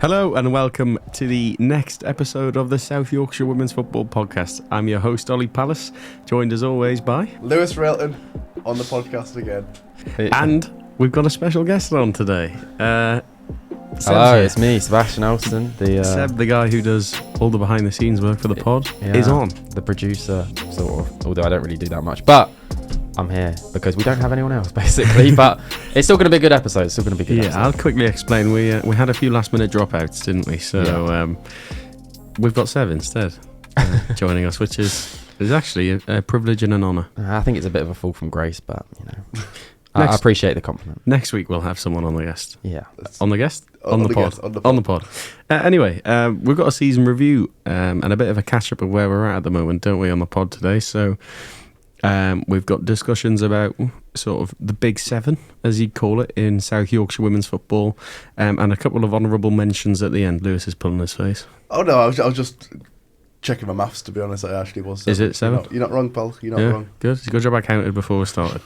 Hello and welcome to the next episode of the South Yorkshire Women's Football Podcast. I'm your host, Ollie Pallas, joined as always by... Lewis Railton on the podcast again. And we've got a special guest on today. Hello, it's me, Sebastian Alston. Seb, the guy who does all the behind-the-scenes work for the pod, is on. The producer, sort of, although I don't really do that much. But I'm here because we don't have anyone else, basically. But it's still going to be a good episode. It's still going to be a good episode. I'll quickly explain. We had a few last-minute dropouts, didn't we? So we've got Seb instead joining us, which is actually a privilege and an honour. I think it's a bit of a fall from grace, but, you know... I appreciate the compliment. Next week we'll have someone on the guest. Yeah. On the guest? On the pod. Anyway, we've got a season review and a bit of a catch-up of where we're at the moment, don't we, on the pod today? So we've got discussions about sort of the big seven, as you'd call it, in South Yorkshire women's football, and a couple of honourable mentions at the end. Lewis is pulling his face. Oh, no, I was just checking my maths, to be honest. I actually was 7. Is it 7? You're not wrong, pal. You're not wrong. Good. It's a good job I counted before we started.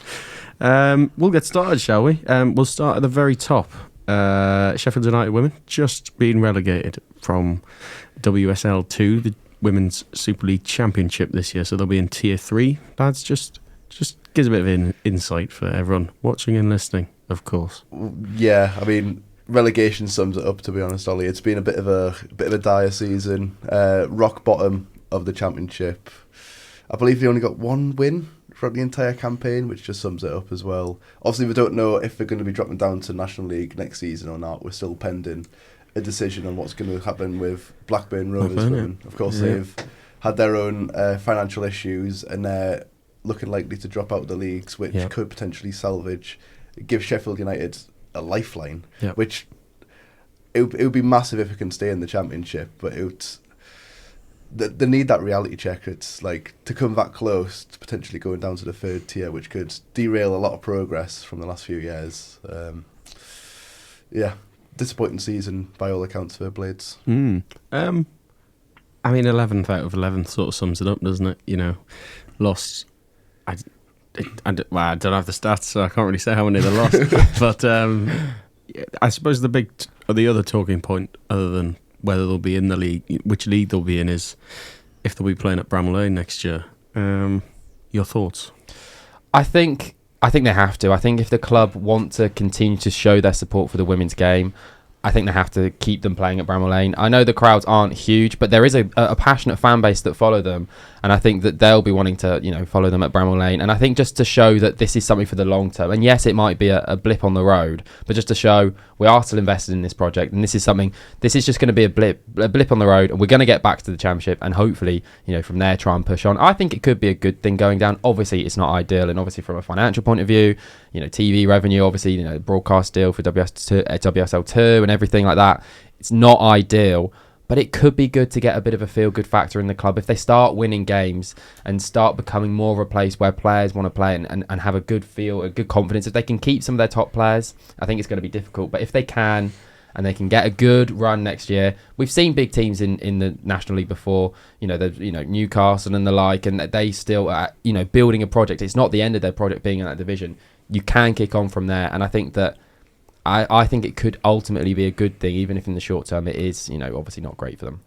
We'll get started, shall we? We'll start at the very top. Sheffield United women just being relegated from WSL 2, the Women's Super League Championship this year, so they'll be in Tier 3. Lads, just gives a bit of insight for everyone watching and listening, of course. Yeah, I mean, relegation sums it up, to be honest, Ollie. It's been a bit of a dire season. Rock bottom of the Championship. I believe they only got one win throughout the entire campaign, which just sums it up as well. Obviously, we don't know if they're going to be dropping down to National League next season or not. We're still pending a decision on what's going to happen with Blackburn Rovers women. Of course, they've had their own financial issues and they're looking likely to drop out of the leagues, which could potentially give Sheffield United a lifeline, which it would be massive if it can stay in the Championship, but they need that reality check. It's like to come that close to potentially going down to the 3rd tier, which could derail a lot of progress from the last few years. Disappointing season by all accounts for Blades. I mean, 11th out of 11th sort of sums it up, doesn't it? You know, lost. I don't have the stats, so I can't really say how many they lost. But I suppose the other talking point, other than whether they'll be in the league, which league they'll be in, is if they'll be playing at Bramall Lane next year. Your thoughts? I think they have to. I think if the club want to continue to show their support for the women's game, I think they have to keep them playing at Bramall Lane. I know the crowds aren't huge, but there is a passionate fan base that follow them, and I think that they'll be wanting to, follow them at Bramall Lane. And I think just to show that this is something for the long term, and yes, it might be a blip on the road, but just to show we are still invested in this project, and this is just going to be a blip on the road, and we're going to get back to the Championship, and hopefully, from there try and push on. I think it could be a good thing going down. Obviously, it's not ideal, and obviously from a financial point of view, TV revenue, obviously, broadcast deal for WSL2 and everything like that. It's not ideal, but it could be good to get a bit of a feel-good factor in the club. If they start winning games and start becoming more of a place where players want to play and have a good feel, a good confidence, if they can keep some of their top players, I think it's going to be difficult. But if they can, and they can get a good run next year, we've seen big teams in the National League before, Newcastle and the like, and they still are, building a project. It's not the end of their project being in that division. You can kick on from there, and I think that I think it could ultimately be a good thing, even if in the short term it is, obviously not great for them.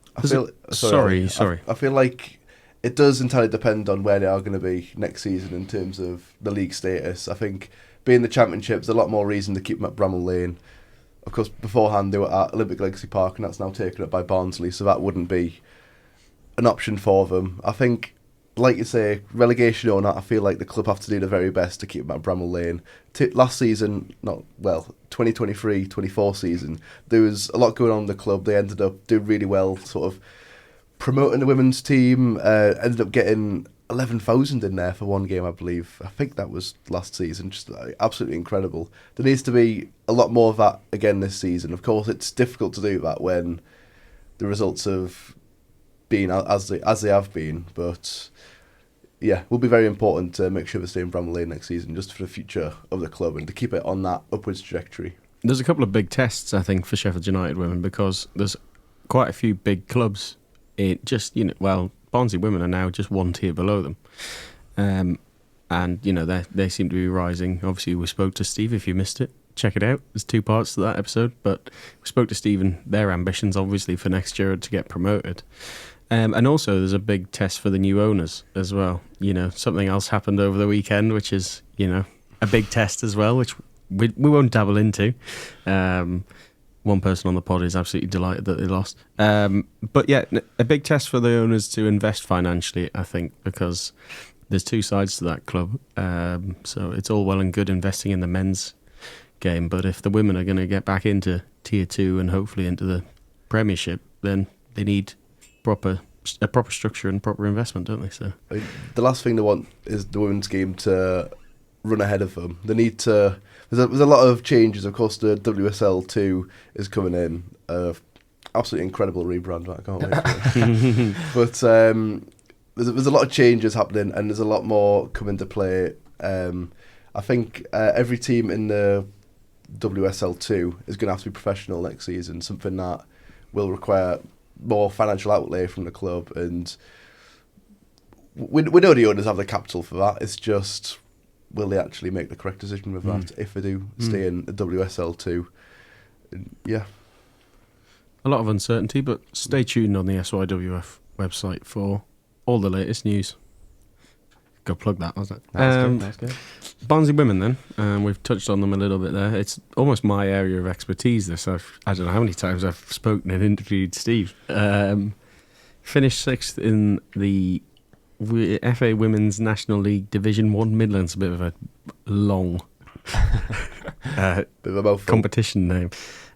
Sorry. I feel like it does entirely depend on where they are going to be next season in terms of the league status. I think being the Championship, there's a lot more reason to keep them at Bramall Lane. Of course, beforehand they were at Olympic Legacy Park, and that's now taken up by Barnsley, so that wouldn't be an option for them. I think, like you say, relegation or not, I feel like the club have to do their very best to keep them at Bramall Lane. Last season, 2023-24 season, there was a lot going on in the club. They ended up doing really well, sort of promoting the women's team, ended up getting 11,000 in there for one game, I believe. I think that was last season. Just absolutely incredible. There needs to be a lot more of that again this season. Of course, it's difficult to do that when the results have been as they have been, but yeah, will be very important to make sure they stay in Bramall Lane next season, just for the future of the club and to keep it on that upwards trajectory. There's a couple of big tests, I think, for Sheffield United women, because there's quite a few big clubs. Barnsley women are now just one tier below them, and they seem to be rising. Obviously, we spoke to Steve, if you missed it, check it out. There's 2 parts to that episode, but we spoke to Stephen, their ambitions obviously for next year to get promoted. And also there's a big test for the new owners as well. You know, something else happened over the weekend, which is, you know, a big test as well, which we won't dabble into. One person on the pod is absolutely delighted that they lost. But yeah, a big test for the owners to invest financially, I think, because there's 2 sides to that club. So it's all well and good investing in the men's game, but if the women are going to get back into Tier 2 and hopefully into the Premiership, then they need a proper structure and proper investment, don't they? So the last thing they want is the women's game to run ahead of them. They need to. There's a lot of changes. Of course, the WSL 2 is coming in. Absolutely incredible rebrand. I can't wait for it. But there's a lot of changes happening, and there's a lot more coming to play. I think every team in the WSL 2 is going to have to be professional next season. Something that will require more financial outlay from the club, and we know the owners have the capital for that. It's just, will they actually make the correct decision with that if they do stay in the WSL 2? Yeah. A lot of uncertainty, but stay tuned on the SYWF website for all the latest news. Go plug that, wasn't it? That's good. Barnsley women then, we've touched on them a little bit there. It's almost my area of expertise, this. I don't know how many times I've spoken and interviewed Steve. Finished 6th in the FA Women's National League Division 1 Midlands, a bit of a long Bit of a mouthful. competition name.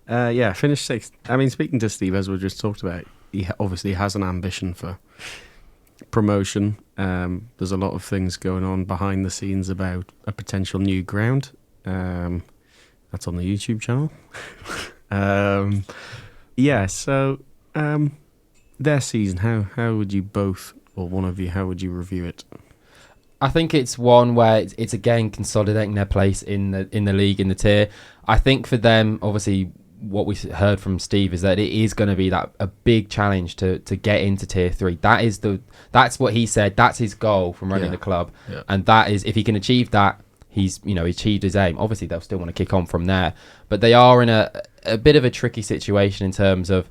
Yeah, finished 6th. I mean, speaking to Steve, as we just talked about, he obviously has an ambition for promotion. There's a lot of things going on behind the scenes about a potential new ground. That's on the YouTube channel. Yeah, so their season, how would you both, or one of you, how would you review it? I think it's one where it's again consolidating their place in the league, in the tier. I think for them, obviously, what we heard from Steve is that it is going to be a big challenge to get into Tier 3. That's what he said. That's his goal from running the club, and that is, if he can achieve that, he's achieved his aim. Obviously, they'll still want to kick on from there, but they are in a bit of a tricky situation in terms of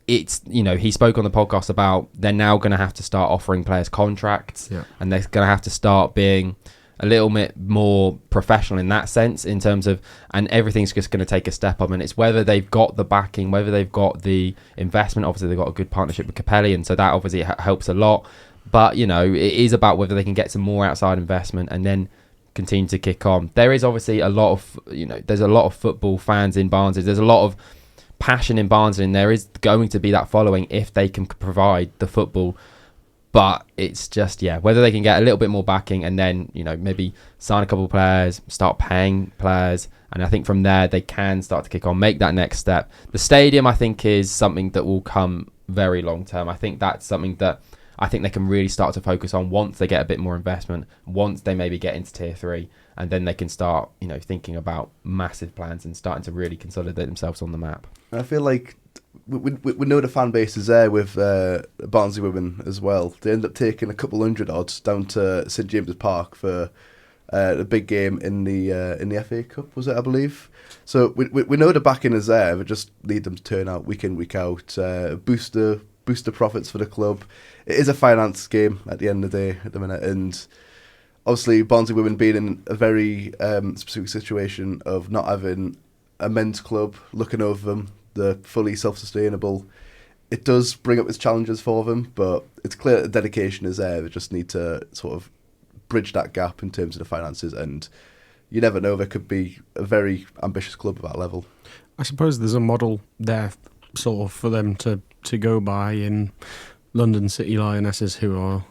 it's, he spoke on the podcast about they're now going to have to start offering players contracts, and they're going to have to start being a little bit more professional in that sense, in terms of, and everything's just going to take a step up, and it's whether they've got the backing, whether they've got the investment. Obviously, they've got a good partnership with Capelli, and so that obviously helps a lot, but it is about whether they can get some more outside investment and then continue to kick on. There is obviously a lot of, there's a lot of football fans in Barnsley, there's a lot of passion in Barnsley, and there is going to be that following if they can provide the football. But it's just, whether they can get a little bit more backing and then, maybe sign a couple of players, start paying players. And I think from there, they can start to kick on, make that next step. The stadium, I think, is something that will come very long term. I think that's something that I think they can really start to focus on once they get a bit more investment, once they maybe get into Tier 3. And then they can start, thinking about massive plans and starting to really consolidate themselves on the map. I feel like we know the fan base is there with Barnsley women as well. They end up taking a couple hundred odds down to St James's Park for the big game in the FA Cup, was it, I believe? So we know the backing is there. We just need them to turn out week in, week out, boost the profits for the club. It is a finance game at the end of the day at the minute, and obviously Barnsley women being in a very specific situation of not having a men's club looking over them, they're fully self-sustainable. It does bring up its challenges for them, but it's clear that the dedication is there. They just need to sort of bridge that gap in terms of the finances, and you never know, there could be a very ambitious club at that level. I suppose there's a model there sort of for them to go by in London City Lionesses, who are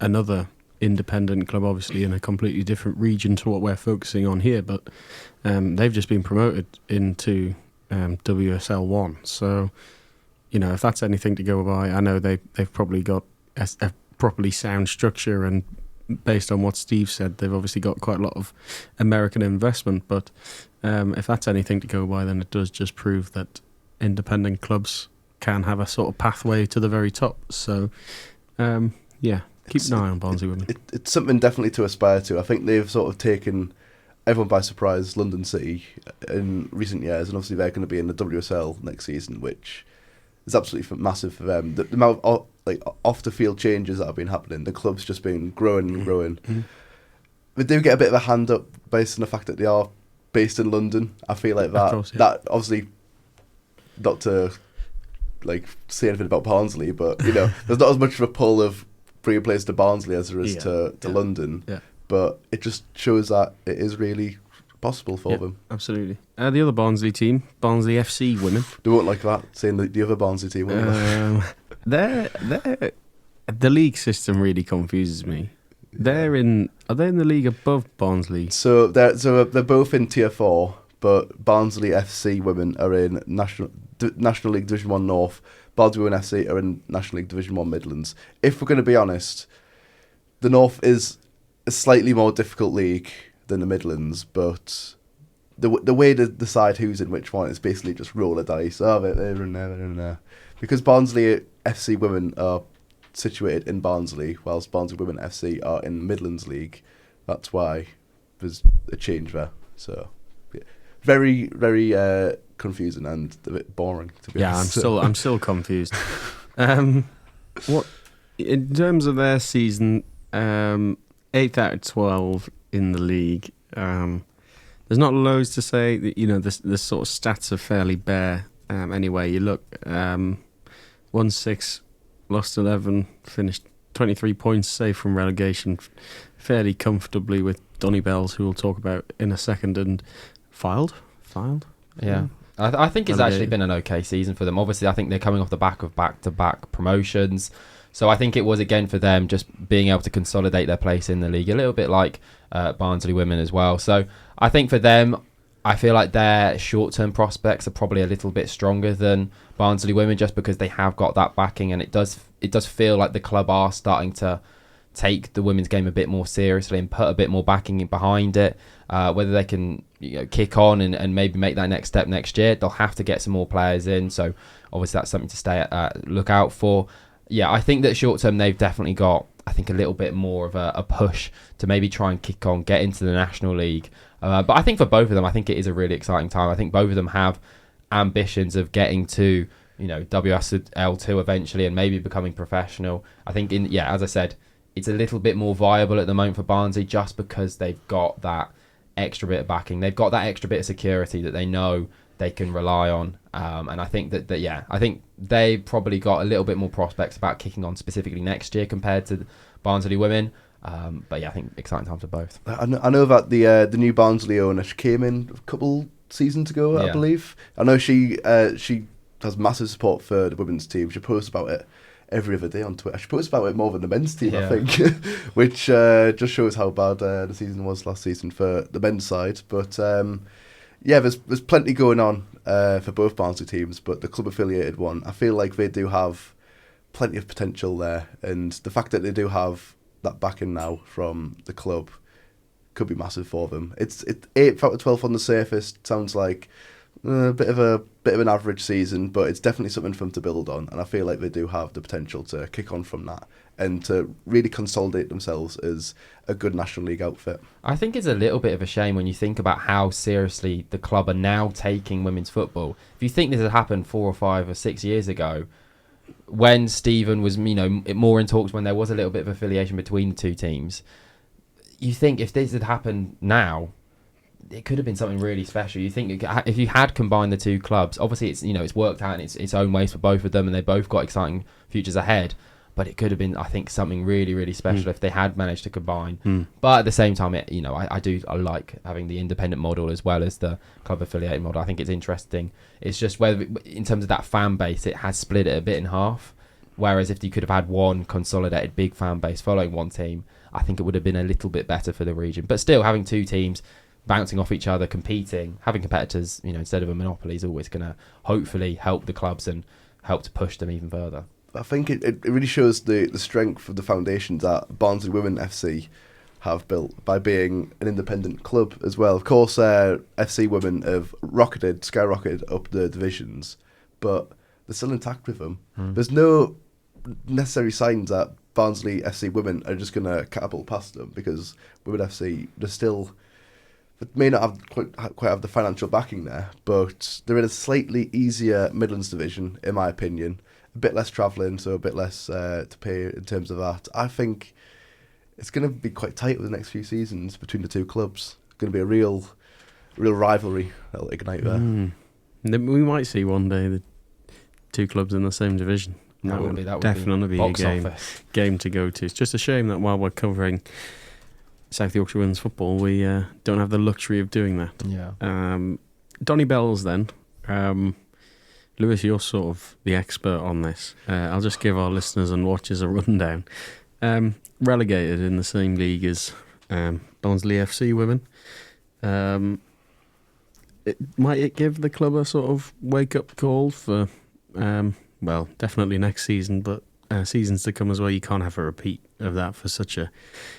another independent club, obviously in a completely different region to what we're focusing on here, but they've just been promoted into WSL 1. So, if that's anything to go by, I know they've probably got a properly sound structure, and based on what Steve said, they've obviously got quite a lot of American investment, but if that's anything to go by, then it does just prove that independent clubs can have a sort of pathway to the very top. So, keep an eye on Barnsley women. It's something definitely to aspire to. I think they've sort of taken everyone by surprise, London City, in recent years, and obviously they're going to be in the WSL next season, which is absolutely massive for them. The amount of off the field changes that have been happening, the club's just been growing and growing. They do get a bit of a hand up based on the fact that they are based in London. I feel like that. Course, yeah. That obviously, not to say anything about Barnsley, but there's not as much of a pull of bringing players to Barnsley as there is to London. Yeah. But it just shows that it is really possible for them. Absolutely. The other Barnsley team, Barnsley FC women. They won't like that, saying the other Barnsley team. The league system really confuses me. Are they in the league above Barnsley? So they're both in Tier 4, but Barnsley FC women are in National League Division 1 North. Barnsley Women FC are in National League Division 1 Midlands. If we're going to be honest, the North is a slightly more difficult league than the Midlands, but the way to decide who's in which one is basically just roll a dice. Oh, they're in there, they're in there. Because Barnsley FC women are situated in Barnsley, whilst Barnsley Women FC are in Midlands League. That's why there's a change there. So, yeah. Very, very confusing and a bit boring, to be honest. I'm still confused. What in terms of their season, 8th out of 12 in the league. There's not loads to say. The sort of stats are fairly bare. Anyway, you look, 1-6, lost 11, finished 23 points, safe from relegation, fairly comfortably with Donny Bells, who we'll talk about in a second, and filed. Yeah. I think it's actually been an okay season for them. Obviously, I think they're coming off the back of back-to-back promotions. So I think it was, again, for them, just being able to consolidate their place in the league, a little bit like Barnsley Women as well. So I think for them, I feel like their short-term prospects are probably a little bit stronger than Barnsley Women, just because they have got that backing, and it does feel like the club are starting to take the women's game a bit more seriously and put a bit more backing behind it. Whether they can kick on and maybe make that next step next year, they'll have to get some more players in. So obviously that's something to look out for. Yeah, I think that short term they've definitely got, I think, a little bit more of a push to maybe try and kick on, get into the National League. But I think for both of them, I think it is a really exciting time. I think both of them have ambitions of getting to WSL2 eventually and maybe becoming professional. I think as I said, it's a little bit more viable at the moment for Barnsley just because they've got that extra bit of backing. They've got that extra bit of security that they know they can rely on. And I think I think they've probably got a little bit more prospects about kicking on specifically next year compared to Barnsley Women. But yeah, I think exciting times for both. I know that the new Barnsley owner, she came in a couple seasons ago, I believe. I know she has massive support for the women's team. She posts about it every other day on Twitter. She posts about it more than the men's team, I think, which just shows how bad the season was last season for the men's side. But there's plenty going on for both Barnsley teams, but the club affiliated one, I feel like they do have plenty of potential there, and the fact that they do have that backing now from the club could be massive for them. It's 8th out of 12 on the surface. Sounds like a bit of an average season, but it's definitely something for them to build on, and I feel like they do have the potential to kick on from that and to really consolidate themselves as a good National League outfit. I think it's a little bit of a shame when you think about how seriously the club are now taking women's football. If you think this had happened 4 or 5 or 6 years ago, when Stephen was more in talks, when there was a little bit of affiliation between the two teams, you think if this had happened now, it could have been something really special. You think if you had combined the two clubs, obviously it's worked out in its own ways for both of them, and they both got exciting futures ahead. But it could have been, I think, something really, really special if they had managed to combine. But at the same time, I like having the independent model as well as the club affiliated model. I think it's interesting. It's just whether, in terms of that fan base, it has split it a bit in half. Whereas if you could have had one consolidated big fan base following one team, I think it would have been a little bit better for the region. But still, having two teams bouncing off each other, competing, having competitors, instead of a monopoly, is always going to hopefully help the clubs and help to push them even further. I think it really shows the strength of the foundation that Barnsley Women FC have built by being an independent club as well. Of course, FC Women have skyrocketed up the divisions, but they're still intact with them. There's no necessary signs that Barnsley FC Women are just going to catapult past them, because Women FC, they're still that may not have quite have the financial backing there, but they're in a slightly easier Midlands division, in my opinion. A bit less travelling, so a bit less to pay in terms of that. I think it's going to be quite tight over the next few seasons between the two clubs. It's going to be a real rivalry that'll ignite there. We might see one day the two clubs in the same division. That would definitely be a game to go to. It's just a shame that while we're covering South Yorkshire women's football, we don't have the luxury of doing that. Yeah. Donny Bells then. Lewis, you're sort of the expert on this. I'll just give our listeners and watchers a rundown. Relegated in the same league as Barnsley FC women. Might it give the club a sort of wake-up call for, definitely next season, but seasons to come as well? You can't have a repeat of that for such a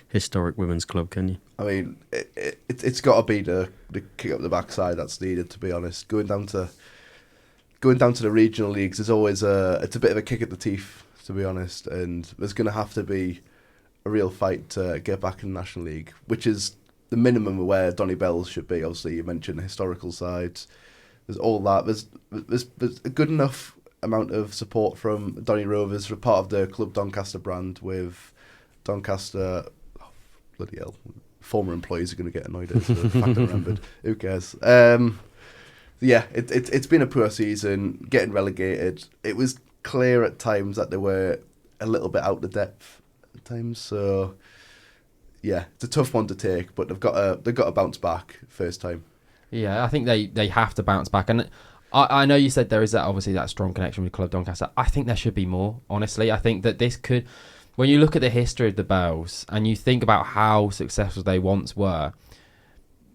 historic women's club, can you? I mean, it's got to be the kick up the backside that's needed, to be honest. Going down to the regional leagues is always it's a bit of a kick at the teeth, to be honest, and there's going to have to be a real fight to get back in the National League, which is the minimum of where Donny Bells should be. Obviously, you mentioned the historical side. There's all that. There's a good enough amount of support from Donny Rovers for part of the Club Doncaster brand, with Doncaster, bloody hell, former employees are going to get annoyed at the fact I remembered. Who cares? Yeah, it's been a poor season, getting relegated. It was clear at times that they were a little bit out of depth at times, so yeah, it's a tough one to take, but they've got to bounce back first time. Yeah, I think they have to bounce back, and I know you said there is that strong connection with Club Doncaster. I think there should be more, honestly. I think that this could, when you look at the history of the Bells and you think about how successful they once were,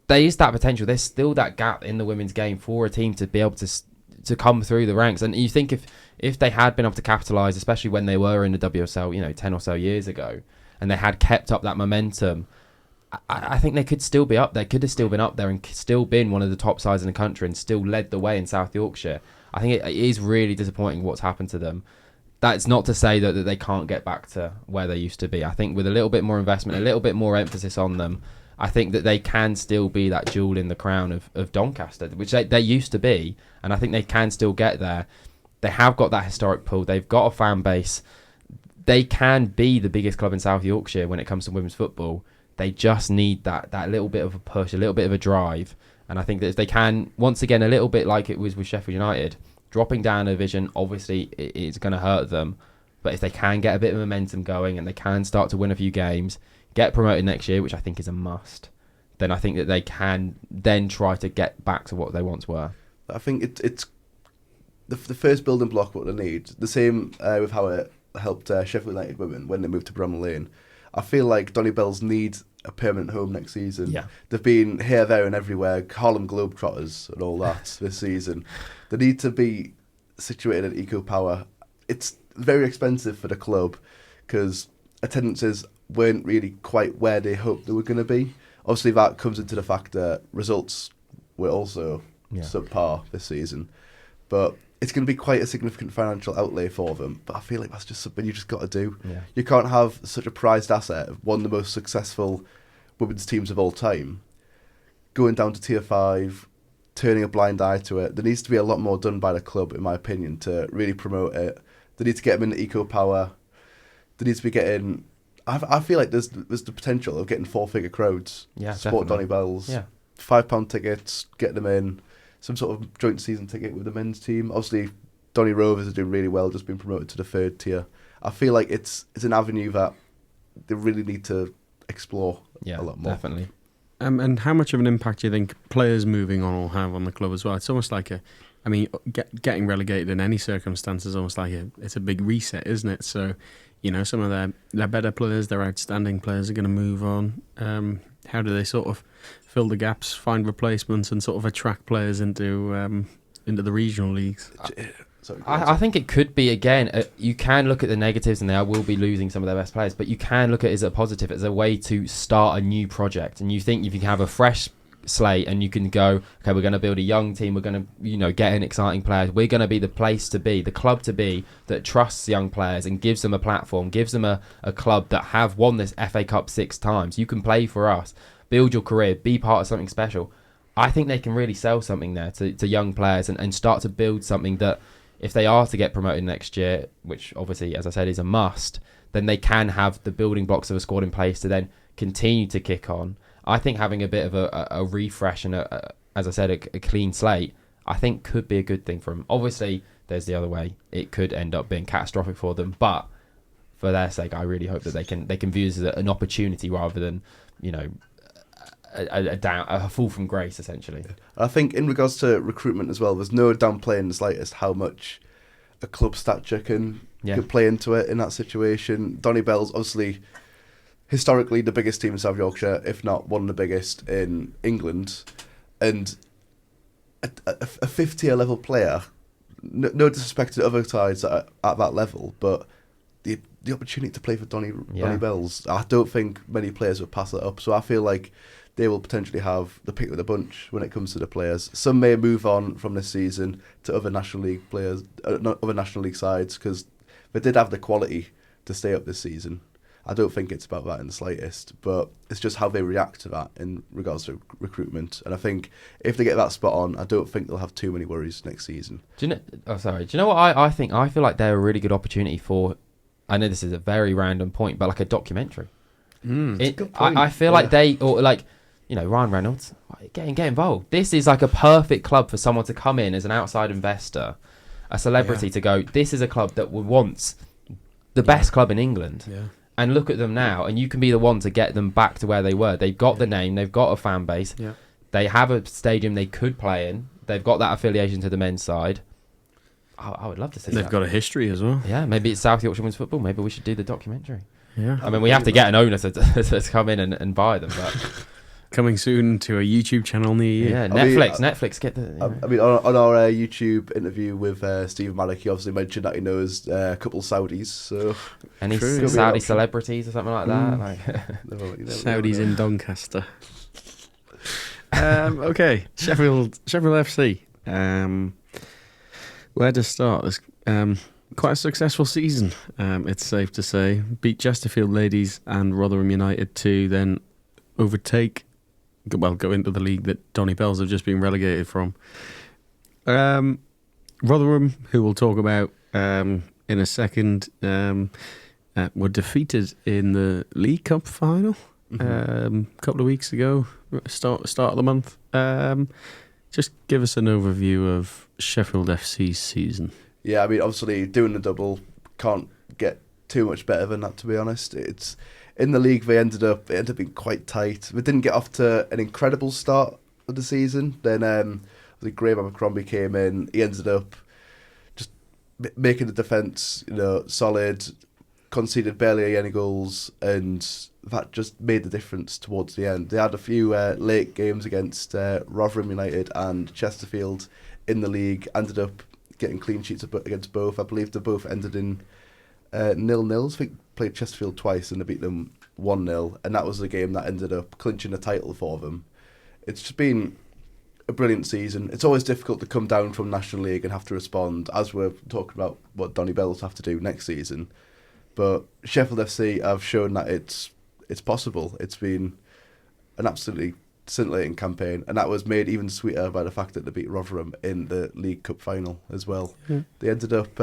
there is that potential. There's still that gap in the women's game for a team to be able to come through the ranks. And you think if they had been able to capitalise, especially when they were in the WSL, 10 or so years ago, and they had kept up that momentum, I think they could still be up there. Could have still been up there and still been one of the top sides in the country and still led the way in South Yorkshire. I think it is really disappointing what's happened to them. That's not to say that they can't get back to where they used to be. I think with a little bit more investment, a little bit more emphasis on them, I think that they can still be that jewel in the crown of Doncaster, which they used to be, and I think they can still get there. They have got that historic pull. They've got a fan base. They can be the biggest club in South Yorkshire when it comes to women's football. They just need that little bit of a push, a little bit of a drive. And I think that if they can, once again, a little bit like it was with Sheffield United, dropping down a division, obviously it's going to hurt them. But if they can get a bit of momentum going and they can start to win a few games, get promoted next year, which I think is a must, then I think that they can then try to get back to what they once were. I think it's the first building block what they need. The same with how it helped Sheffield United women when they moved to Bramall Lane. I feel like Donny Bells need a permanent home next season. Yeah. They've been here, there and everywhere, Harlem Globetrotters and all that this season. They need to be situated at Eco Power. It's very expensive for the club because attendances weren't really quite where they hoped they were going to be. Obviously that comes into the fact that results were also subpar this season. But it's going to be quite a significant financial outlay for them, but I feel like that's just something you just got to do. Yeah. You can't have such a prized asset of one of the most successful women's teams of all time going down to Tier 5, turning a blind eye to it. There needs to be a lot more done by the club, in my opinion, to really promote it. They need to get them into Eco Power. They need to be getting... I feel like there's the potential of getting 4-figure crowds to support Donny Bells. Yeah. £5 tickets, get them in. Some sort of joint season ticket with the men's team. Obviously, Donny Rovers are doing really well, just being promoted to the 3rd tier. I feel like it's an avenue that they really need to explore a lot more. Definitely. And how much of an impact do you think players moving on will have on the club as well? It's almost like getting relegated in any circumstance is almost like it's a big reset, isn't it? So, some of their better players, their outstanding players are going to move on. How do they sort of fill the gaps, find replacements, and sort of attract players into the regional leagues? I think it could be, again, you can look at the negatives and they will be losing some of their best players, but you can look at it as a positive, as a way to start a new project. And you think if you can have a fresh slate and you can go, okay, we're going to build a young team, we're going to get in exciting players, we're going to be the place to be, the club to be, that trusts young players and gives them a platform, gives them a club that have won this FA Cup 6 times. You can play for us. build your career, be part of something special. I think they can really sell something there to young players and start to build something that if they are to get promoted next year, which obviously, as I said, is a must, then they can have the building blocks of a squad in place to then continue to kick on. I think having a bit of a refresh and, as I said, a clean slate, I think could be a good thing for them. Obviously, there's the other way. It could end up being catastrophic for them, but for their sake, I really hope that they can view this as an opportunity rather than, a fall from grace, essentially. I think in regards to recruitment as well, there's no downplaying the slightest how much a club stature can play into it in that situation. Donny Bell's obviously historically the biggest team in South Yorkshire, if not one of the biggest in England, and a fifth-tier level player. No disrespect to other sides that are at that level, but the opportunity to play for Donny Bells, I don't think many players would pass that up. So I feel like they will potentially have the pick of the bunch when it comes to the players. Some may move on from this season to other National League players, other National League sides, because they did have the quality to stay up this season. I don't think it's about that in the slightest, but it's just how they react to that in regards to recruitment. And I think if they get that spot on, I don't think they'll have too many worries next season. Do you know what I think? I feel like they're a really good opportunity for, I know this is a very random point, but like a documentary. I feel like Ryan Reynolds, get involved. This is like a perfect club for someone to come in as an outside investor, a celebrity to go, this is a club that wants the best club in England. Yeah. And look at them now, and you can be the one to get them back to where they were. They've got the name, they've got a fan base, they have a stadium they could play in, they've got that affiliation to the men's side. I would love to see that. They've got a history as well. Yeah, maybe it's South Yorkshire Women's Football. Maybe we should do the documentary. Yeah. I mean, we have to get an owner to come in and buy them, but... Coming soon to a YouTube channel near you. Yeah, Netflix get the... I mean, on our YouTube interview with Steve Malik, he obviously mentioned that he knows a couple Saudis. So any Saudi celebrities or something like that? Saudis in Doncaster. Okay, Sheffield FC. Where to start? There's quite a successful season, it's safe to say. Beat Chesterfield Ladies and Rotherham United to then go into the league that Donny Bells have just been relegated from. Rotherham, who we'll talk about in a second, were defeated in the League Cup final a couple of weeks ago, start of the month. Just give us an overview of Sheffield FC's season. Yeah, I mean, obviously doing the double can't get too much better than that, to be honest. It's in the league, it ended up being quite tight. We didn't get off to an incredible start of the season. Then Graham Abercrombie came in. He ended up just making the defence, solid, conceded barely any goals, and that just made the difference towards the end. They had a few late games against Rotherham United and Chesterfield in the league. Ended up getting clean sheets against both. I believe they both ended in 0-0. I think played Chesterfield twice and they beat them 1-0, and that was the game that ended up clinching the title for them. It's just been a brilliant season. It's always difficult to come down from National League and have to respond, as we're talking about what Donny Bells have to do next season. But Sheffield FC have shown that it's possible. It's been an absolutely scintillating campaign, and that was made even sweeter by the fact that they beat Rotherham in the League Cup final as well. They ended up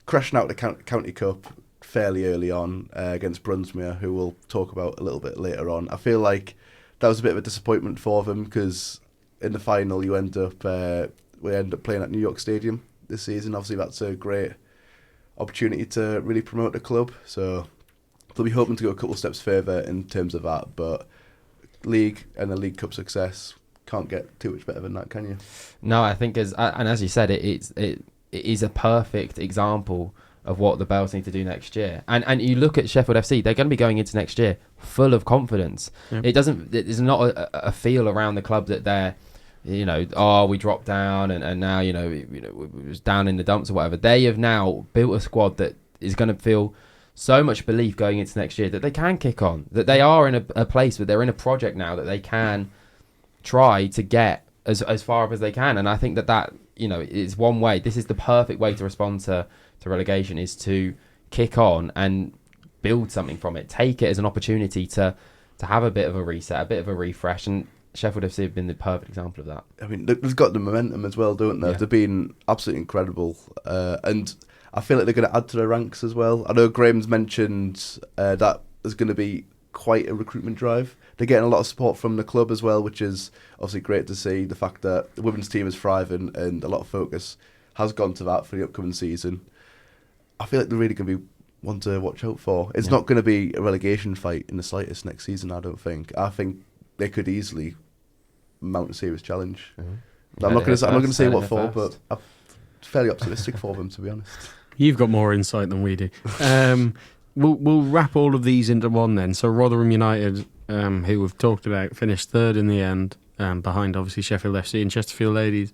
crashing out the County Cup fairly early on against Brunsmere, who we'll talk about a little bit later on. I feel like that was a bit of a disappointment for them, because in the final we end up playing at New York Stadium this season. Obviously that's a great opportunity to really promote the club, so they'll be hoping to go a couple of steps further in terms of that. But league and the League Cup success can't get too much better than that, can you? No, I think as you said, it is a perfect example of what the Bells need to do next year. And you look at Sheffield FC, they're going to be going into next year full of confidence. Yep. There's not a feel around the club that they're, we dropped down and now, it was down in the dumps or whatever. They have now built a squad that is going to feel so much belief going into next year that they can kick on, that they are in a place where they're in a project now that they can try to get as far up as they can. And I think that is one way. This is the perfect way to respond to relegation, is to kick on and build something from it. Take it as an opportunity to to have a bit of a reset, a bit of a refresh, and Sheffield FC have been the perfect example of that. I mean, they've got the momentum as well, don't they? Yeah. They've been absolutely incredible. And I feel like they're going to add to their ranks as well. I know Graham's mentioned that there's going to be quite a recruitment drive. They're getting a lot of support from the club as well, which is obviously great to see. The fact that the women's team is thriving and a lot of focus has gone to that for the upcoming season. I feel like they're really going to be one to watch out for. It's not going to be a relegation fight in the slightest next season, I don't think. I think they could easily mount a serious challenge. Mm-hmm. I'm not going to say what for, but I'm fairly optimistic for them, to be honest. You've got more insight than we do. We'll wrap all of these into one then. So Rotherham United, who we've talked about, finished third in the end, behind obviously Sheffield FC and Chesterfield Ladies.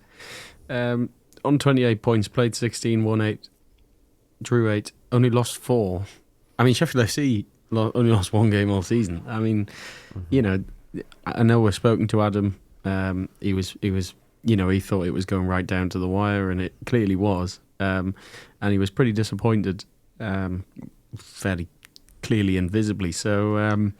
On 28 points, played 16, won 8, drew 8, only lost 4. I mean, Sheffield FC only lost 1 game all season. I mean, you know, I know we've spoken to Adam. He was, you know, he thought it was going right down to the wire, and it clearly was. And he was pretty disappointed, fairly clearly and visibly. So,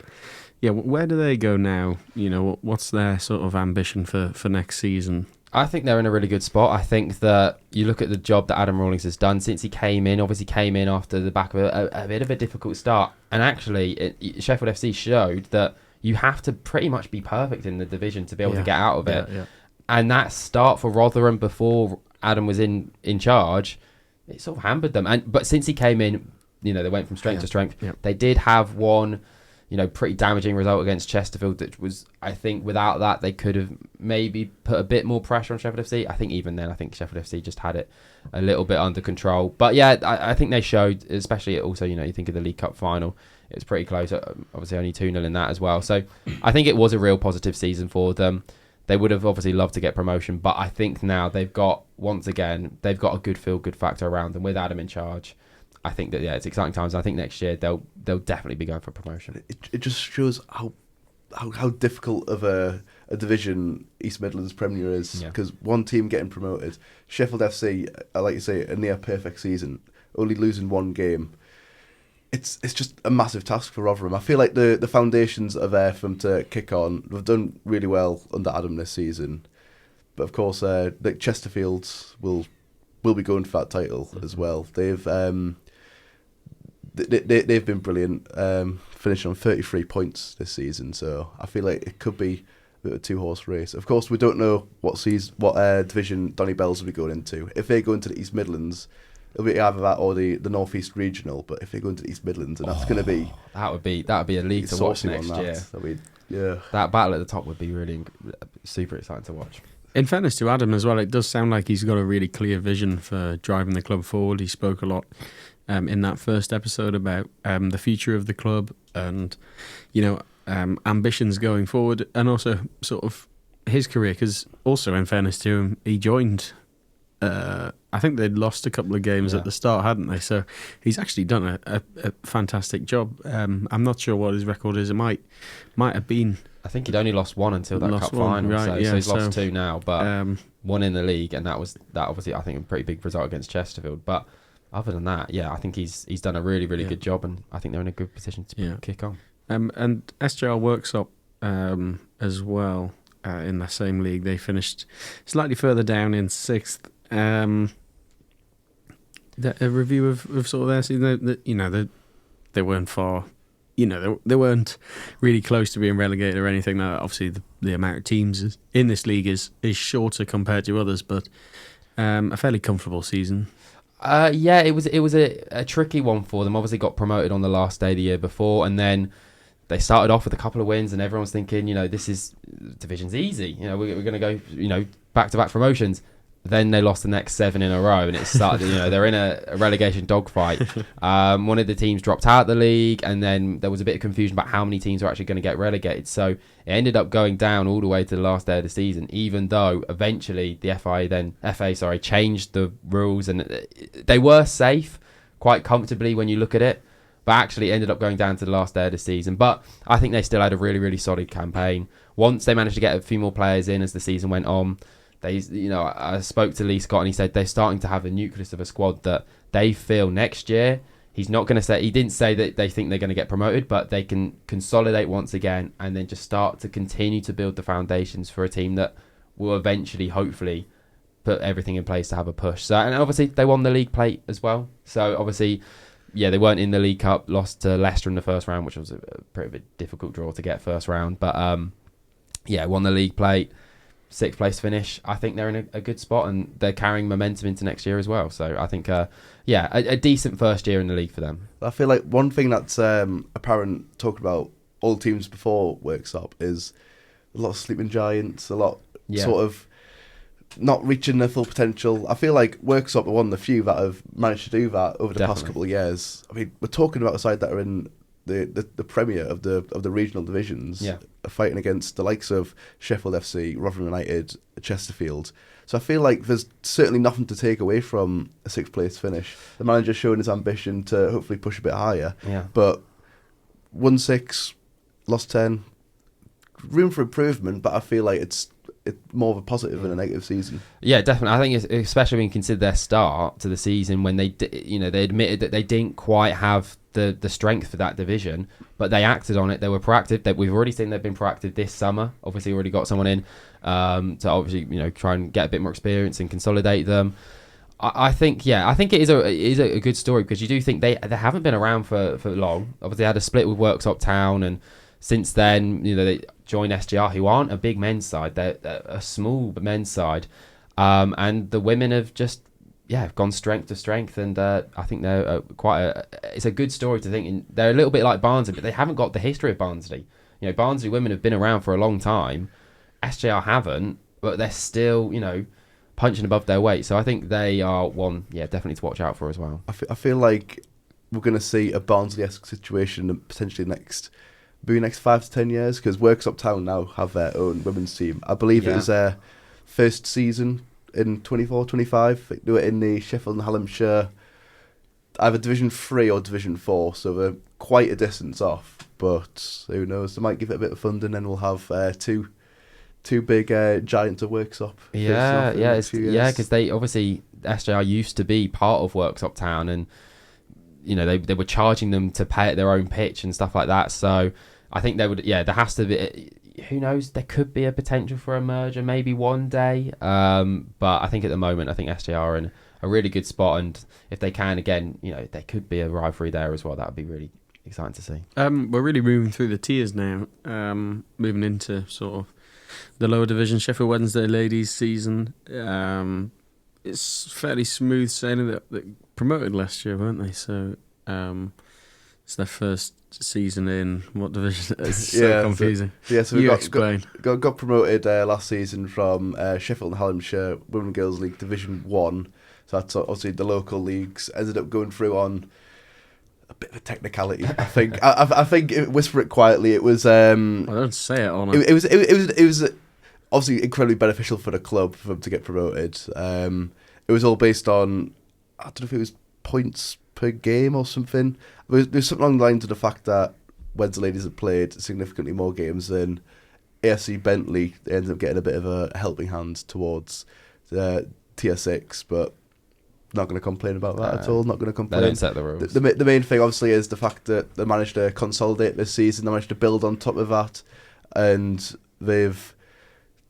yeah, where do they go now? You know, what's their sort of ambition for next season? I think they're in a really good spot. I think that you look at the job that Adam Rawlings has done since he came in. Obviously, came in after the back of a bit of a difficult start, and actually, Sheffield FC showed that you have to pretty much be perfect in the division to be able to get out of it. Yeah. And that start for Rotherham before Adam was in charge, it sort of hampered them. But since he came in, you know, they went from strength to strength. Yeah. They did have one, you know, pretty damaging result against Chesterfield, which was, I think, without that, they could have maybe put a bit more pressure on Sheffield FC. I think even then, I think Sheffield FC just had it a little bit under control. But yeah, I think they showed, especially also, you know, you think of the League Cup final, it was pretty close, obviously only 2-0 in that as well. So I think it was a real positive season for them. They would have obviously loved to get promotion, but I think now they've got a good feel-good factor around them with Adam in charge. I think that, yeah, it's exciting times. I think next year they'll definitely be going for promotion. It just shows how difficult of a division East Midlands Premier is, because one team getting promoted, Sheffield FC, like you say, a near perfect season, only losing 1 game. It's just a massive task for Rotherham. I feel like the foundations are there for them to kick on. They've done really well under Adam this season, but of course, the Chesterfield will be going for that title as well. They've been brilliant, finishing on 33 points this season. So I feel like it could be a bit of a 2-horse race. Of course, we don't know what division Donny Bells will be going into. If they go into the East Midlands, it'll be either that or the North East Regional. But if they go into the East Midlands, and that's going to be that would be a league to watch next year. That battle at the top would be really super exciting to watch. In fairness to Adam as well, it does sound like he's got a really clear vision for driving the club forward. He spoke a lot in that first episode about the future of the club and, you know, ambitions going forward, and also sort of his career, because also in fairness to him, he joined, I think they'd lost a couple of games at the start, hadn't they? So he's actually done a fantastic job. I'm not sure what his record is. It might have been, I think he'd only lost 1 until that cup final, right, so he's lost 2 now, but 1 in the league, and that obviously I think a pretty big result against Chesterfield. But other than that, yeah, I think he's done a really good job, and I think they're in a good position to kick on. And SJR Worksop as well in the same league. They finished slightly further down in 6th. A review of sort of their season, you know, they weren't far. You know, they weren't really close to being relegated or anything. Now, obviously, the amount of teams in this league is shorter compared to others, but a fairly comfortable season. Yeah, it was a tricky one for them. Obviously, got promoted on the last day the year before, and then they started off with a couple of wins, and everyone's thinking, you know, division's easy. You know, we're going to go, you know, back-to-back promotions. Then they lost the next 7 in a row, and it started. You know, they're in a relegation dogfight. One of the teams dropped out of the league, and then there was a bit of confusion about how many teams are actually going to get relegated. So it ended up going down all the way to the last day of the season, even though eventually the FA changed the rules, and they were safe quite comfortably when you look at it. But actually, it ended up going down to the last day of the season. But I think they still had a really solid campaign. Once they managed to get a few more players in as the season went on. I spoke to Lee Scott, and he said they're starting to have a nucleus of a squad that they feel next year He's not going to say, he didn't say that they think they're going to get promoted, but they can consolidate once again and then just start to continue to build the foundations for a team that will eventually, hopefully, put everything in place to have a push. So, and obviously they won the league plate as well. So obviously, yeah, they weren't in the League Cup, lost to Leicester in the first round, which was a pretty difficult draw to get first round. But yeah, won the league plate, 6th place finish. I think they're in a good spot and they're carrying momentum into next year as well. So I think, yeah, a decent first year in the league for them. I feel like one thing that's apparent talking about all teams before Worksop is a lot of sleeping giants, a lot sort of not reaching their full potential. I feel like Worksop are one of the few that have managed to do that over the past couple of years. I mean, we're talking about a side that are in the premier of the regional divisions, fighting against the likes of Sheffield FC, Rotherham United, Chesterfield. So I feel like there's certainly nothing to take away from a 6th place finish. The manager's showing his ambition to hopefully push a bit higher. Yeah. But 1-6, lost 10, room for improvement, but I feel like it's more of a positive than a negative season. Yeah, definitely. I think especially when you consider their start to the season, when they admitted that they didn't quite have the strength for that division, but they acted on it. They were proactive. We've already seen they've been proactive this summer. Obviously, already got someone in to obviously try and get a bit more experience and consolidate them. I think it is a good story because you do think they haven't been around for long. Obviously, they had a split with Worksop Town, and since then, they joined SGR, who aren't a big men's side. They're a small men's side, and the women have just gone strength to strength, and I think they're it's a good story to think. They're a little bit like Barnsley, but they haven't got the history of Barnsley. Barnsley women have been around for a long time. SGR haven't, but they're still punching above their weight. So I think they are one, definitely to watch out for as well. I feel like we're going to see a Barnsley-esque situation potentially next 5 to 10 years, because Worksop Town now have their own women's team. I believe it was their first season in 24-25. They were in the Sheffield and Hallamshire, either Division 3 or Division 4, so they're quite a distance off. But who knows, they might give it a bit of funding, and we'll have two big giants of Worksop. Because they obviously, SJR used to be part of Worksop Town, and they were charging them to pay at their own pitch and stuff like that. So I think they would. There has to be. Who knows? There could be a potential for a merger, maybe one day. But I think at the moment, I think SJR are in a really good spot, and if they can again, there could be a rivalry there as well. That would be really exciting to see. We're really moving through the tiers now. Moving into sort of the lower division. Sheffield Wednesday ladies season. It's fairly smooth sailing. That promoted last year, weren't they? So it's their first season in what division? It's so confusing. So we got promoted last season from Sheffield and Hallamshire Women and Girls League Division 1. So that's obviously the local leagues. Ended up going through on a bit of a technicality, I think. I think, whisper it quietly, it was... I don't say it on it. It was obviously incredibly beneficial for the club for them to get promoted. It was all based on, I don't know if it was points per game or something. There's something along the lines of the fact that Wednesday ladies had played significantly more games than AFC Bentley. They ended up getting a bit of a helping hand towards Tier 6, but not going to complain about that at all. Not going to complain. They don't set the rules. The main thing, obviously, is the fact that they managed to consolidate this season. They managed to build on top of that, and they've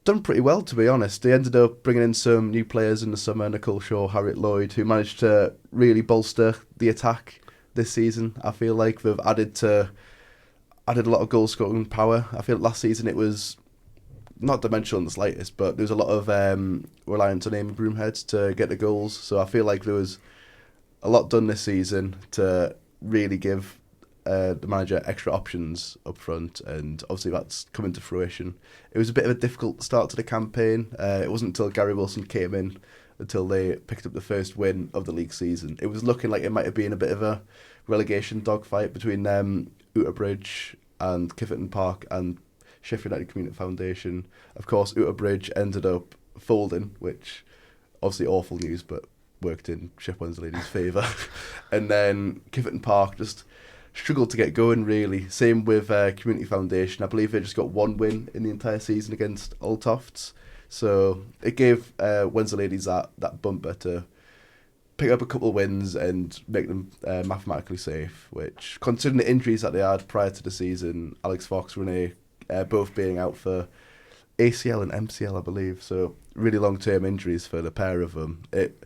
done pretty well, to be honest. They ended up bringing in some new players in the summer, Nicole Shaw, Harriet Lloyd, who managed to really bolster the attack this season. I feel like they've added a lot of goal scoring power. I feel like last season it was not dimensional in the slightest, but there was a lot of reliance on Amy Broomhead to get the goals. So I feel like there was a lot done this season to really give the manager extra options up front, and obviously that's coming to fruition. It was a bit of a difficult start to the campaign. It wasn't until Gary Wilson came in until they picked up the first win of the league season. It was looking like it might have been a bit of a relegation dogfight between Outerbridge and Kifferton Park and Sheffield United Community Foundation. Of course, Outerbridge ended up folding, which obviously awful news, but worked in Sheffield Wednesday ladies' favour. And then Kifferton Park just struggled to get going, really. Same with Community Foundation. I believe they just got one win in the entire season against Old Tofts. So it gave Wednesday ladies that bumper to pick up a couple of wins and make them mathematically safe, which, considering the injuries that they had prior to the season, Alex Fox, Renee, both being out for ACL and MCL, I believe, so really long-term injuries for the pair of them. It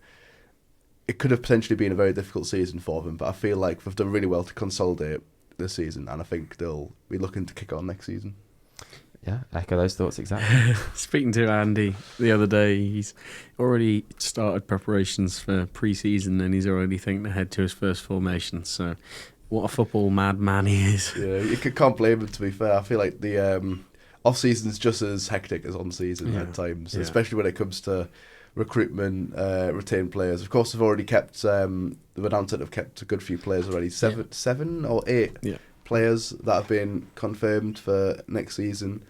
could have potentially been a very difficult season for them, but I feel like we've done really well to consolidate this season, and I think they'll be looking to kick on next season. Yeah, echo those thoughts exactly. Speaking to Andy the other day, he's already started preparations for pre-season and he's already thinking ahead to his first formation. So, what a football madman he is. Yeah, you can't blame him, to be fair. I feel like the off-season's just as hectic as on-season at times, especially when it comes to recruitment, retained players. Of course, they've already kept, they've announced that they've kept a good few players already, seven or eight players that have been confirmed for next season.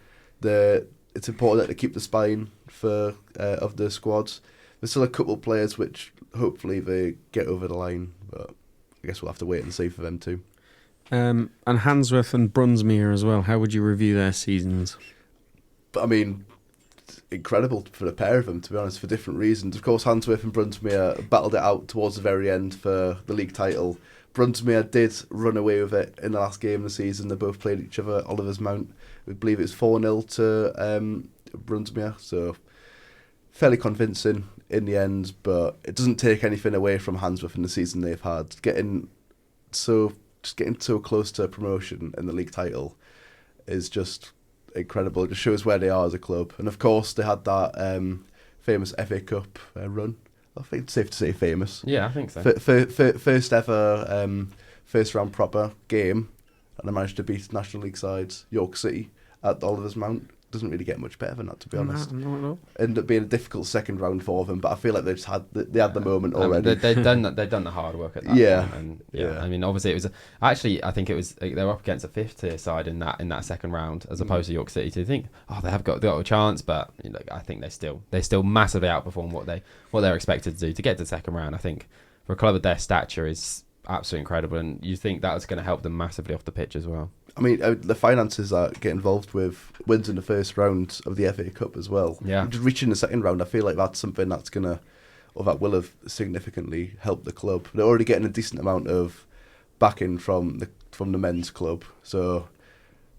It's important that they keep the spine of the squads. There's still a couple of players which hopefully they get over the line, but I guess we'll have to wait and see for them too. And Handsworth and Brunsmere as well. How would you review their seasons? But I mean, incredible for the pair of them, to be honest, for different reasons. Of course, Handsworth and Brunsmere battled it out towards the very end for the league title. Brunsmere did run away with it in the last game of the season. They both played each other, Oliver's Mount. We believe it was 4-0 to Brunsmere, so fairly convincing in the end, but it doesn't take anything away from Handsworth in the season they've had. Getting so close to promotion in the league title is just incredible. It just shows where they are as a club. And of course, they had that famous FA Cup run. I think it's safe to say famous. Yeah, I think so. First ever first round proper game, and they managed to beat National League sides York City at Oliver's Mount. Doesn't really get much better than that, to be honest. No. Ended up being a difficult second round for them, but I feel like they had the moment already. They've done the hard work at that point. And I mean, obviously it was I think it was they were up against a fifth tier side in that second round as opposed to York City. So you think, they got a chance, but I think they still massively outperform what they're expected to do to get to the second round. I think for a club of their stature is absolutely incredible, and you think that's going to help them massively off the pitch as well. I mean, the finances that get involved with wins in the first round of the FA Cup as well. Yeah. Just reaching the second round, I feel like that's something that will have significantly helped the club. They're already getting a decent amount of backing from the men's club, so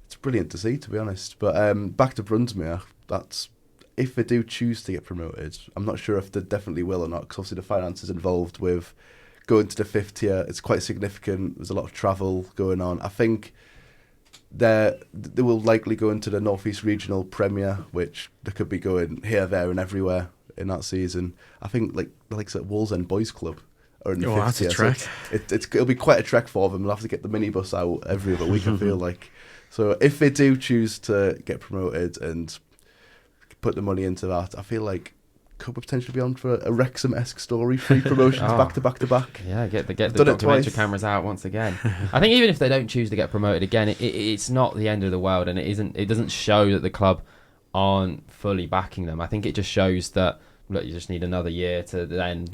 it's brilliant to see, to be honest. But back to Brunsmere, that's if they do choose to get promoted. I'm not sure if they definitely will or not, because obviously the finances involved with going to the fifth tier, it's quite significant. There's a lot of travel going on. I think they will likely go into the North East Regional Premier, which they could be going here, there and everywhere in that season. I think like the likes of Wallsend Boys Club are in the fifth tier. Trek. So it'll be quite a trek for them. They'll have to get the minibus out every other week, I feel like. So if they do choose to get promoted and put the money into that, I feel like could potentially be on for a Wrexham-esque story, 3 promotions back to back to back. Yeah, get the documentary cameras out once again. I think even if they don't choose to get promoted again, it's not the end of the world, and it doesn't show that the club aren't fully backing them. I think it just shows that look, you just need another year to then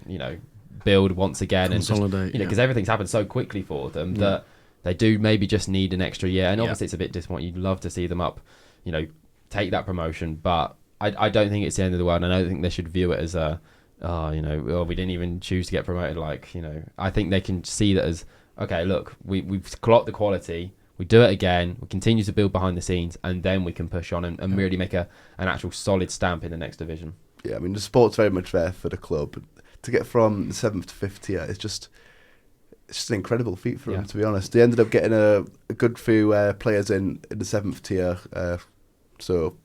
build once again and consolidate, because everything's happened so quickly for them that they do maybe just need an extra year. And obviously it's a bit disappointing. You'd love to see them up, take that promotion, but I don't think it's the end of the world. I don't think they should view it as we didn't even choose to get promoted. I think they can see that as, okay, look, we've clocked the quality, we do it again, we continue to build behind the scenes, and then we can push on and really make an actual solid stamp in the next division. Yeah, I mean, the support's very much there for the club. To get from the 7th to 5th tier, it's just an incredible feat for them, to be honest. They ended up getting a good few players in the 7th tier, so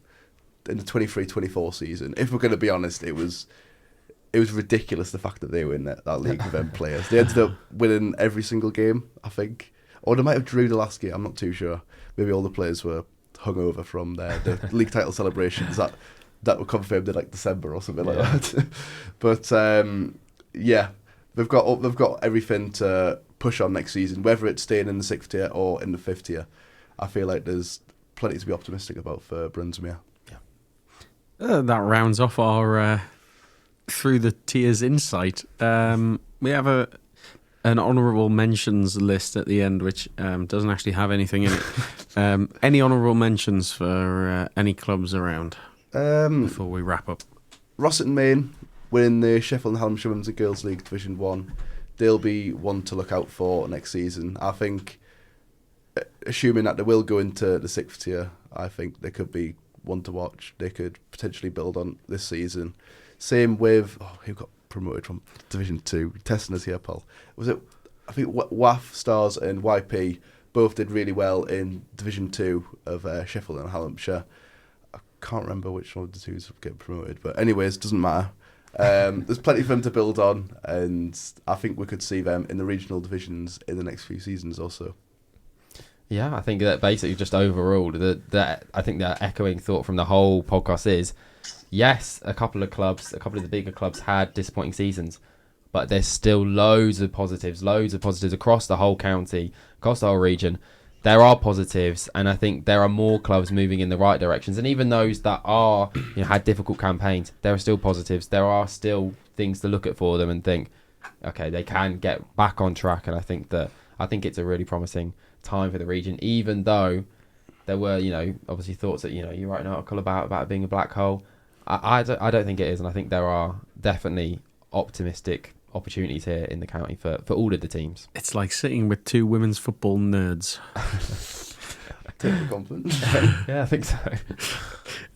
in the 23-24 season, if we're going to be honest, it was ridiculous the fact that they were in that league with them players. They ended up winning every single game, I think. Or they might have drew the last game, I'm not too sure. Maybe all the players were hungover from the league title celebrations that were confirmed in December or something like that. But they've got everything to push on next season, whether it's staying in the 6th tier or in the 5th tier. I feel like there's plenty to be optimistic about for Brunsmere. That rounds off our through the tiers insight. We have an honourable mentions list at the end, which doesn't actually have anything in it. Any honourable mentions for any clubs around before we wrap up? Rossett and Main winning the Sheffield and Hallamshire Women's and Girls League Division 1. They'll be one to look out for next season. I think, assuming that they will go into the 6th tier, I think they could be one to watch. They could potentially build on this season. Same with, who got promoted from Division 2? Testing us here, Paul. Was it, I think WAF, Stars and YP both did really well in Division 2 of Sheffield and Hallamshire. I can't remember which one of the two is getting promoted, but anyways, doesn't matter. There's plenty for them to build on, and I think we could see them in the regional divisions in the next few seasons also. Yeah, I think that basically just overall, I think the echoing thought from the whole podcast is, yes, a couple of the bigger clubs had disappointing seasons, but there's still loads of positives across the whole county, across the whole region. There are positives, and I think there are more clubs moving in the right directions. And even those that are, had difficult campaigns, there are still positives. There are still things to look at for them and think, okay, they can get back on track. And I think it's a really promising time for the region, even though there were, obviously thoughts that, you write an article about it being a black hole. I don't think it is, and I think there are definitely optimistic opportunities here in the county for all of the teams. It's like sitting with two women's football nerds. Take the compliment. Yeah, I think so.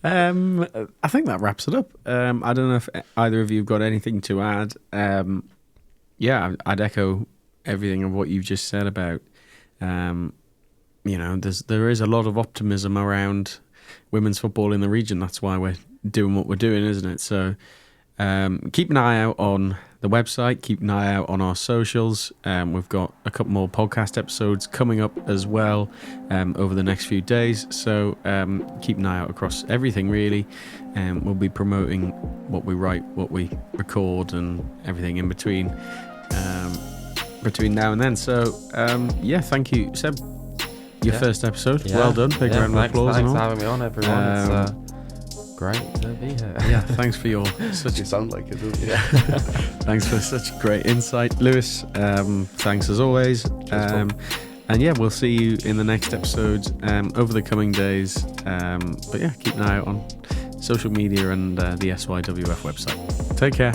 I think that wraps it up. I don't know if either of you have got anything to add. I'd echo everything of what you've just said about, there is a lot of optimism around women's football in the region. That's why we're doing what we're doing, isn't it? So keep an eye out on the website, keep an eye out on our socials. We've got a couple more podcast episodes coming up as well over the next few days, so keep an eye out across everything really. We'll be promoting what we write, what we record, and everything in between now and then. So thank you, Seb. Your first episode, well done. Big round of applause. Thanks for having me on, everyone. It's great to be here. Yeah, thanks for your You sound like it, doesn't you? thanks for such great insight, Lewis. Thanks as always. And we'll see you in the next episode over the coming days. But keep an eye out on social media and the SYWF website. Take care.